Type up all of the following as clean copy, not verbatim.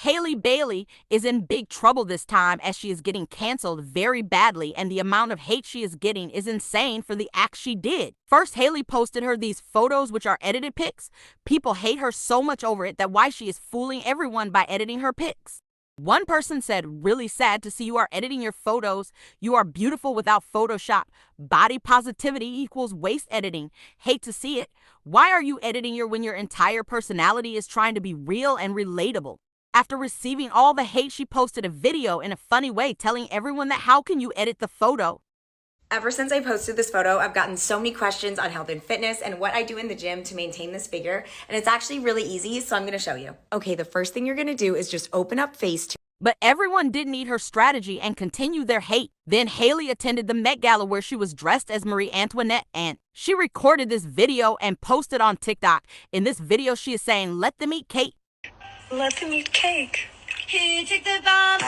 Hailey Bailey is in big trouble this time as she is getting canceled very badly, and the amount of hate she is getting is insane for the act she did. First, Hailey posted her these photos, which are edited pics. People hate her so much over it that why she is fooling everyone by editing her pics. One person said, "Really sad to see you are editing your photos. You are beautiful without Photoshop. Body positivity equals waist editing. Hate to see it. Why are you editing when your entire personality is trying to be real and relatable?" After receiving all the hate, she posted a video in a funny way telling everyone that how can you edit the photo? Ever since I posted this photo, I've gotten so many questions on health and fitness and what I do in the gym to maintain this figure. And it's actually really easy, so I'm gonna show you. Okay, the first thing you're gonna do is just open up Facetune. But everyone didn't need her strategy and continued their hate. Then Hailey attended the Met Gala where she was dressed as Marie Antoinette, and she recorded this video and posted on TikTok. In this video, she is saying, "Let them eat cake. Let them eat cake." Here, take the bomb.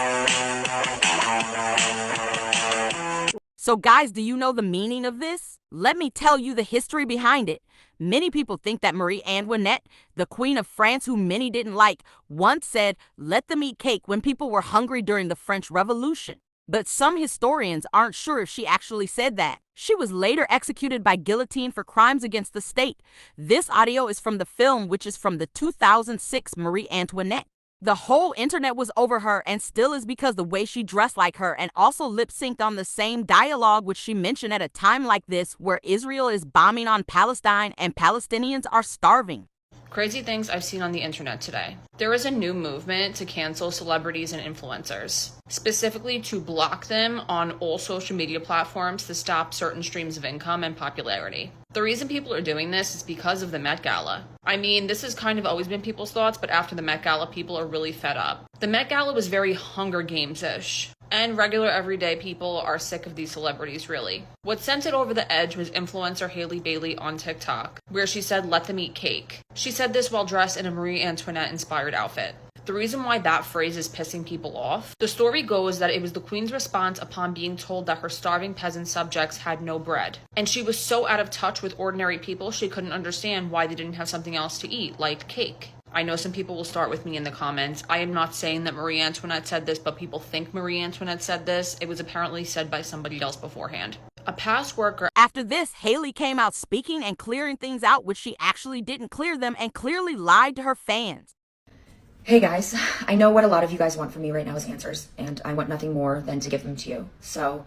So guys, do you know the meaning of this? Let me tell you the history behind it. Many people think that Marie Antoinette, the Queen of France, who many didn't like, once said, "Let them eat cake" when people were hungry during the French Revolution. But some historians aren't sure if she actually said that. She was later executed by guillotine for crimes against the state. This audio is from the film, which is from the 2006 Marie Antoinette. The whole internet was over her and still is because the way she dressed like her and also lip-synced on the same dialogue which she mentioned at a time like this where Israel is bombing on Palestine and Palestinians are starving. Crazy things I've seen on the internet today. There is a new movement to cancel celebrities and influencers, specifically to block them on all social media platforms to stop certain streams of income and popularity. The reason people are doing this is because of the Met Gala. I mean, this has kind of always been people's thoughts, but after the Met Gala, people are really fed up. The Met Gala was very Hunger Games-ish. And regular everyday people are sick of these celebrities, really. What sent it over the edge was influencer Hailey Bailey on TikTok, where she said, "Let them eat cake." She said this while dressed in a Marie Antoinette-inspired outfit. The reason why that phrase is pissing people off, the story goes that it was the queen's response upon being told that her starving peasant subjects had no bread. And she was so out of touch with ordinary people, she couldn't understand why they didn't have something else to eat, like cake. I know some people will start with me in the comments. I am not saying that Marie Antoinette said this, but people think Marie Antoinette said this. It was apparently said by somebody else beforehand. A past worker. After this, Hailey came out speaking and clearing things out, which she actually didn't clear them and clearly lied to her fans. Hey guys, I know what a lot of you guys want from me right now is answers, and I want nothing more than to give them to you. So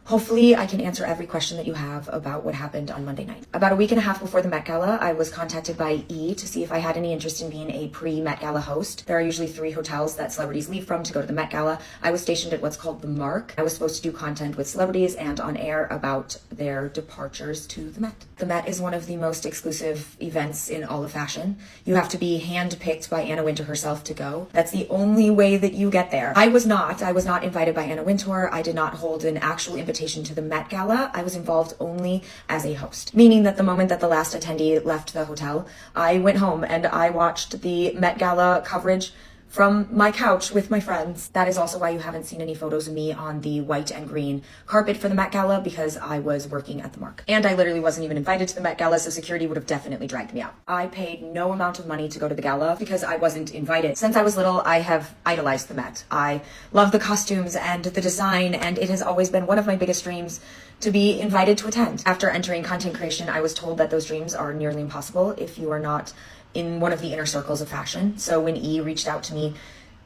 hopefully I can answer every question that you have about what happened on Monday night. About a week and a half before the Met Gala, I was contacted by E! To see if I had any interest in being a pre-Met Gala host. There are usually 3 hotels that celebrities leave from to go to the Met Gala. I was stationed at what's called the Mark. I was supposed to do content with celebrities and on air about their departures to the Met. The Met is one of the most exclusive events in all of fashion. You have to be handpicked by Anna Wintour herself to go. That's the only way that you get there. I was not invited by Anna Wintour. I did not hold an actual invitation to the Met Gala. I was involved only as a host, meaning that the moment that the last attendee left the hotel, I went home and I watched the Met Gala coverage from my couch with my friends. That is also why you haven't seen any photos of me on the white and green carpet for the Met Gala, because I was working at the Mark. And I literally wasn't even invited to the Met Gala, so security would have definitely dragged me out. I paid no amount of money to go to the gala because I wasn't invited. Since I was little, I have idolized the Met. I love the costumes and the design, and it has always been one of my biggest dreams to be invited to attend. After entering content creation, I was told that those dreams are nearly impossible if you are not in one of the inner circles of fashion. So when E! reached out to me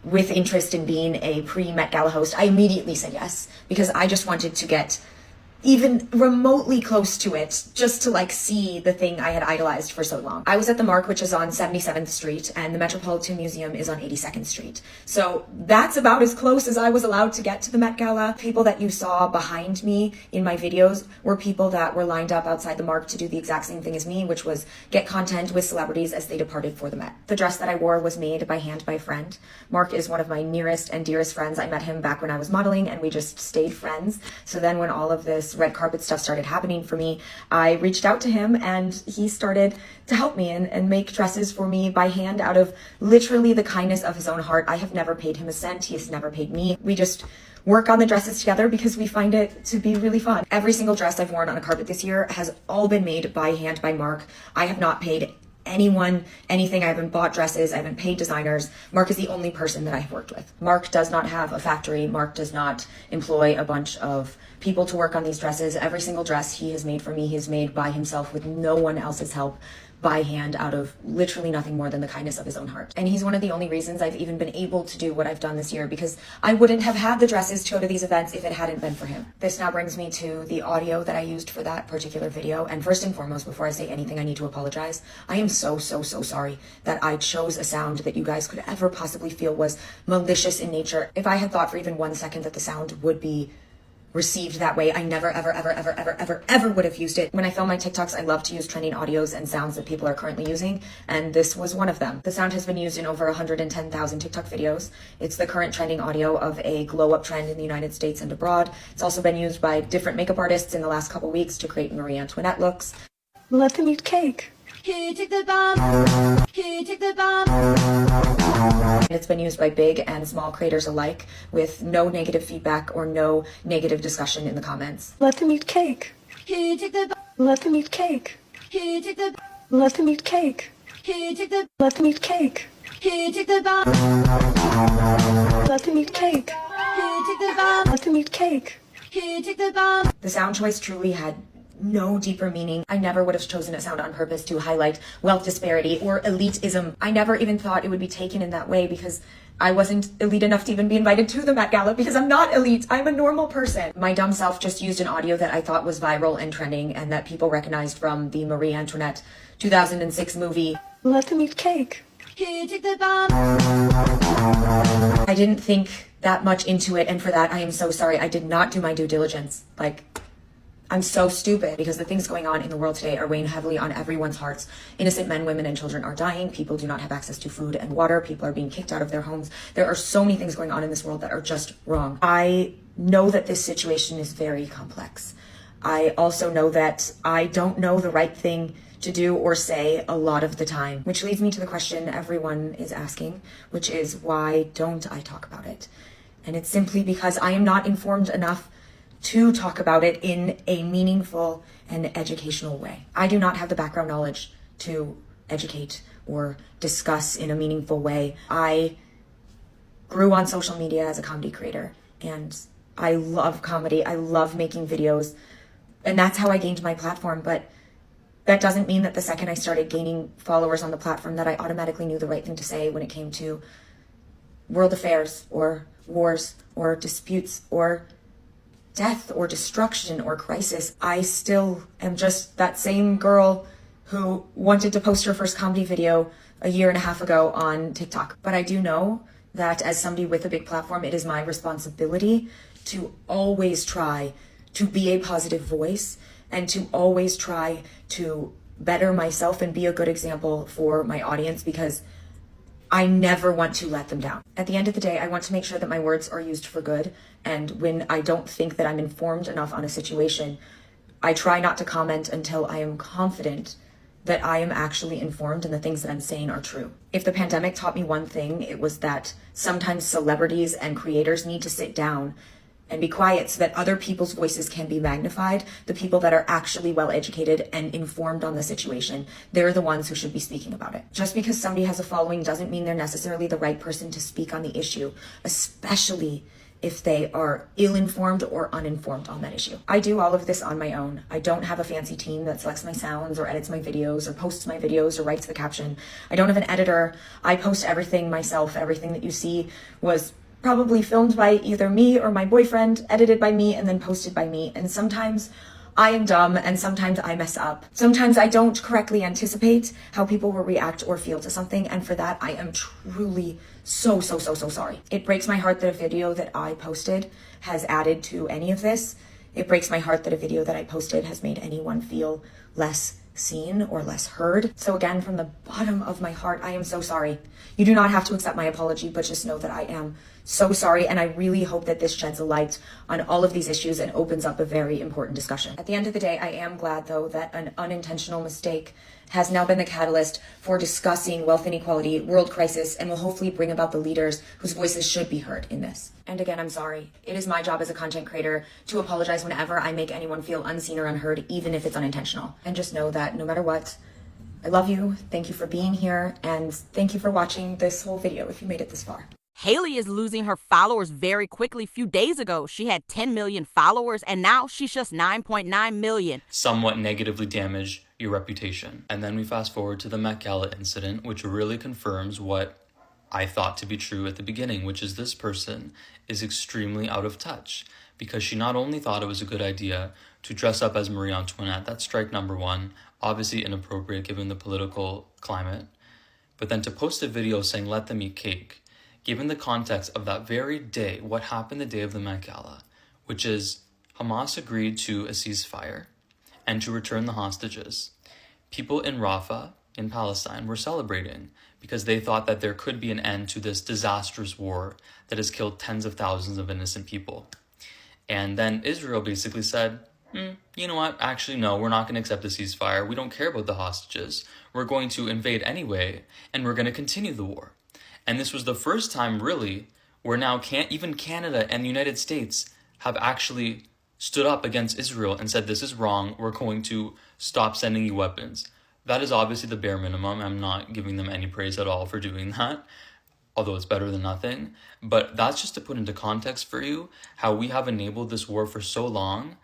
with interest in being a pre-Met Gala host, I immediately said yes, because I just wanted to get even remotely close to it, just to see the thing I had idolized for so long. I was at the Mark, which is on 77th Street, and the Metropolitan Museum is on 82nd Street. So that's about as close as I was allowed to get to the Met Gala. People that you saw behind me in my videos were people that were lined up outside the Mark to do the exact same thing as me, which was get content with celebrities as they departed for the Met. The dress that I wore was made by hand by a friend. Mark is one of my nearest and dearest friends. I met him back when I was modeling, and we just stayed friends. So then when all of this red carpet stuff started happening for me, I reached out to him and he started to help me and make dresses for me by hand out of literally the kindness of his own heart. I have never paid him a cent. He has never paid me. We just work on the dresses together because we find it to be really fun. Every single dress I've worn on a carpet this year has all been made by hand by Mark. I have not paid anyone, anything. I haven't bought dresses. I haven't paid designers. Mark is the only person that I have worked with. Mark does not have a factory. Mark does not employ a bunch of people to work on these dresses. Every single dress he has made for me, he has made by himself with no one else's help, by hand, out of literally nothing more than the kindness of his own heart. And he's one of the only reasons I've even been able to do what I've done this year, because I wouldn't have had the dresses to go to these events if it hadn't been for him. This now brings me to the audio that I used for that particular video. And first and foremost, before I say anything, I need to apologize. I am so sorry that I chose a sound that you guys could ever possibly feel was malicious in nature. If I had thought for even 1 second that the sound would be received that way, I never, ever would have used it. When I film my TikToks, I love to use trending audios and sounds that people are currently using, and this was one of them. The sound has been used in over 110,000 TikTok videos. It's the current trending audio of a glow-up trend in the United States and abroad. It's also been used by different makeup artists in the last couple weeks to create Marie Antoinette looks. Let them eat cake. Here, take the bomb. Here, take the bomb. It's been used by big and small creators alike, with no negative feedback or no negative discussion in the comments. Let them eat cake. Here, take the bomb. Let them eat cake. Here, take the Let them eat cake. Here, take the Let them eat cake. Here, take the bomb. Let them eat cake. Here, take the bomb. Let them eat cake. Here, take the bomb. The sound choice truly had no deeper meaning. I never would have chosen a sound on purpose to highlight wealth disparity or elitism. I never even thought it would be taken in that way, because I wasn't elite enough to even be invited to the Met Gala, because I'm not elite. I'm a normal person. My dumb self just used an audio that I thought was viral and trending and that people recognized from the Marie Antoinette 2006 movie. Let them eat cake. Here, take the bomb. I didn't think that much into it, and for that I am so sorry. I did not do my due diligence. I'm so stupid, because the things going on in the world today are weighing heavily on everyone's hearts. Innocent men, women, and children are dying. People do not have access to food and water. People are being kicked out of their homes. There are so many things going on in this world that are just wrong. I know that this situation is very complex. I also know that I don't know the right thing to do or say a lot of the time, which leads me to the question everyone is asking, which is, why don't I talk about it? And it's simply because I am not informed enough to talk about it in a meaningful and educational way. I do not have the background knowledge to educate or discuss in a meaningful way. I grew on social media as a comedy creator, and I love comedy. I love making videos, and that's how I gained my platform. But that doesn't mean that the second I started gaining followers on the platform that I automatically knew the right thing to say when it came to world affairs or wars or disputes or death or destruction or crisis. I still am just that same girl who wanted to post her first comedy video a year and a half ago on TikTok. But I do know that as somebody with a big platform, it is my responsibility to always try to be a positive voice and to always try to better myself and be a good example for my audience, because I never want to let them down. At the end of the day, I want to make sure that my words are used for good. And when I don't think that I'm informed enough on a situation, I try not to comment until I am confident that I am actually informed and the things that I'm saying are true. If the pandemic taught me one thing, it was that sometimes celebrities and creators need to sit down and be quiet so that other people's voices can be magnified. The people that are actually well educated and informed on the situation, they're the ones who should be speaking about it. Just because somebody has a following doesn't mean they're necessarily the right person to speak on the issue, especially if they are ill-informed or uninformed on that issue. I do all of this on my own. I don't have a fancy team that selects my sounds or edits my videos or posts my videos or writes the caption. I don't have an editor. I post everything myself. Everything that you see was probably filmed by either me or my boyfriend, edited by me, and then posted by me. And sometimes I am dumb, and sometimes I mess up. Sometimes I don't correctly anticipate how people will react or feel to something, and for that I am truly so sorry. It breaks my heart that a video that I posted has added to any of this. It breaks my heart that a video that I posted has made anyone feel less seen or less heard. So again, from the bottom of my heart, I am so sorry. You do not have to accept my apology, but just know that I am so sorry, and I really hope that this sheds a light on all of these issues and opens up a very important discussion. At the end of the day, I am glad, though, that an unintentional mistake has now been the catalyst for discussing wealth inequality, world crisis, and will hopefully bring about the leaders whose voices should be heard in this. And again, I'm sorry. It is my job as a content creator to apologize whenever I make anyone feel unseen or unheard, even if it's unintentional. And just know that no matter what, I love you. Thank you for being here. And thank you for watching this whole video if you made it this far. Haley is losing her followers very quickly. A few days ago, she had 10 million followers, and now she's just 9.9 million. Somewhat negatively damage your reputation. And then we fast forward to the Met Gala incident, which really confirms what I thought to be true at the beginning, which is this person is extremely out of touch, because she not only thought it was a good idea to dress up as Marie Antoinette, that's strike number one, obviously inappropriate given the political climate, but then to post a video saying let them eat cake, given the context of that very day, what happened the day of the Met Gala, which is Hamas agreed to a ceasefire and to return the hostages. People in Rafah, in Palestine, were celebrating because they thought that there could be an end to this disastrous war that has killed tens of thousands of innocent people. And then Israel basically said, you know what, actually no, we're not going to accept the ceasefire. We don't care about the hostages. We're going to invade anyway, and we're going to continue the war. And this was the first time, really, where now even Canada and the United States have actually stood up against Israel and said, this is wrong, we're going to stop sending you weapons. That is obviously the bare minimum. I'm not giving them any praise at all for doing that, although it's better than nothing. But that's just to put into context for you how we have enabled this war for so long,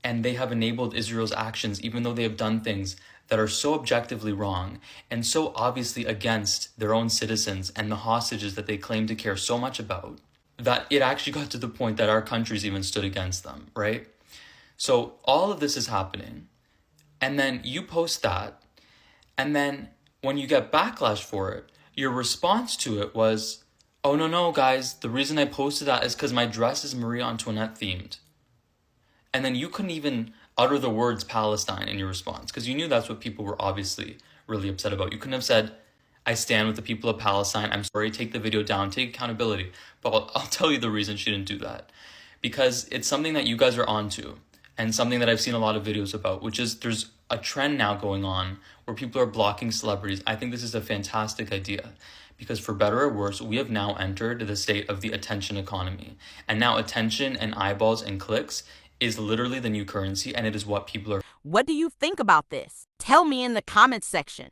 and they have enabled Israel's actions, even though they have done things that are so objectively wrong and so obviously against their own citizens and the hostages that they claim to care so much about, that it actually got to the point that our countries even stood against them, right? So all of this is happening, and then you post that, and then when you get backlash for it, your response to it was, oh no guys, the reason I posted that is because my dress is Marie Antoinette themed. And then you couldn't even utter the words Palestine in your response, because you knew that's what people were obviously really upset about. You couldn't have said, I stand with the people of Palestine, I'm sorry, take the video down, take accountability. But I'll tell you the reason she didn't do that. Because it's something that you guys are onto, and something that I've seen a lot of videos about, which is there's a trend now going on where people are blocking celebrities. I think this is a fantastic idea, because for better or worse, we have now entered the state of the attention economy. And now attention and eyeballs and clicks is literally the new currency, and it is what people are. What do you think about this? Tell me in the comments section.